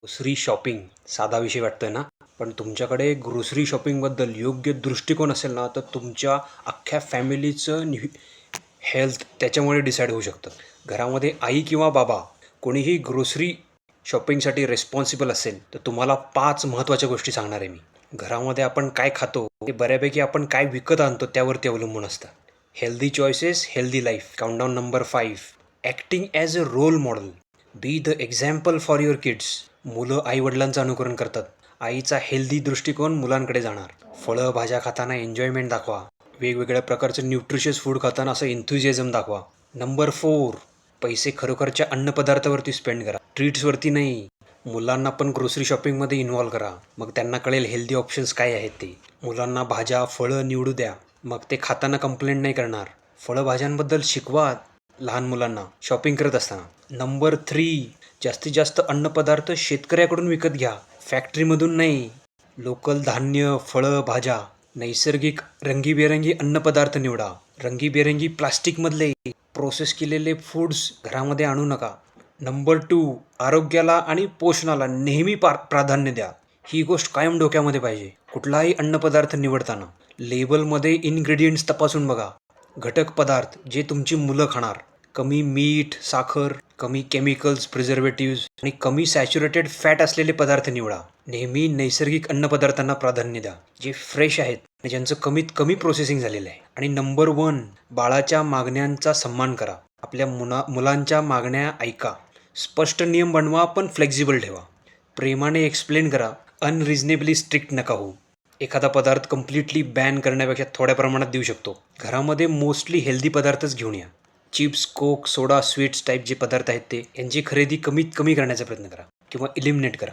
Grocery shopping साधा विषय वाटतोय ना? पण तुमच्याकडे ग्रोसरी शॉपिंगबद्दल योग्य दृष्टिकोन असेल ना, तर तुमच्या अख्ख्या फॅमिलीचं हेल्थ त्याच्यामुळे डिसाईड होऊ शकतं. घरामध्ये आई किंवा बाबा कोणीही ग्रोसरी शॉपिंगसाठी रिस्पॉन्सिबल असेल, तर तुम्हाला 5 महत्त्वाच्या गोष्टी सांगणार आहे मी. घरामध्ये आपण काय खातो, ते बऱ्यापैकी आपण काय विकत आणतो त्यावरती अवलंबून असतं. Healthy choices, healthy life. Countdown number 5. Acting as a role model. Be the example for your kids. मुलं आईवडिलांचं अनुकरण करतात. आईचा हेल्दी दृष्टिकोन मुलांकडे जाणार. फळं भाज्या खाताना एन्जॉयमेंट दाखवा. वेगवेगळ्या प्रकारचं न्यूट्रिशियस फूड खाताना असं एन्थुझियाझम दाखवा. नंबर 4. पैसे खरोखरच्या अन्नपदार्थावरती स्पेंड करा, ट्रीट्सवरती नाही. मुलांना पण ग्रोसरी शॉपिंगमध्ये इन्व्हॉल्व करा. मग त्यांना कळेल हेल्दी ऑप्शन्स काय आहेत ते. मुलांना भाज्या फळं निवडू द्या. मग ते खाताना कंप्लेंट नाही करणार. फळभाज्यांबद्दल शिकवा लहान मुलांना शॉपिंग करत असताना. नंबर 3. जास्तीत जास्त अन्नपदार्थ शेतकऱ्याकडून विकत घ्या, फॅक्टरीमधून नाही. लोकल धान्य, फळं, भाज्या, नैसर्गिक रंगीबेरंगी अन्नपदार्थ निवडा. रंगीबेरंगी प्लास्टिकमधले प्रोसेस केलेले फूड्स घरामध्ये आणू नका. नंबर 2. आरोग्याला आणि पोषणाला नेहमी प्राधान्य द्या. ही गोष्ट कायम डोक्यामध्ये पाहिजे. कुठलाही अन्नपदार्थ निवडताना लेबलमध्ये इन्ग्रेडियंट्स तपासून बघा. घटक पदार्थ जे तुमची मुलं खाणार. कमी मीठ, साखर, कमी केमिकल्स, प्रिझर्वेटिव्स आणि कमी सॅच्युरेटेड फॅट असलेले पदार्थ निवडा. नेहमी नैसर्गिक अन्नपदार्थांना प्राधान्य द्या, जे फ्रेश आहेत आणि ज्यांचं कमीत कमी प्रोसेसिंग झालेलं आहे. आणि नंबर 1. बाळाच्या मागण्यांचा सन्मान करा. आपल्या मुलांच्या मागण्या ऐका. स्पष्ट नियम बनवा, पण फ्लेक्झिबल ठेवा. प्रेमाने एक्सप्लेन करा, अनरिजनेबली स्ट्रिक्ट नका हो. एखादा पदार्थ कम्प्लिटली बॅन करण्यापेक्षा थोड्या प्रमाणात देऊ शकतो. घरामध्ये मोस्टली हेल्दी पदार्थच घेऊन या. चिप्स, कोक, सोडा, स्वीट्स टाईप जे पदार्थ आहेत ते यांची खरेदी कमीत कमी करण्याचा प्रयत्न करा किंवा इलिमिनेट करा.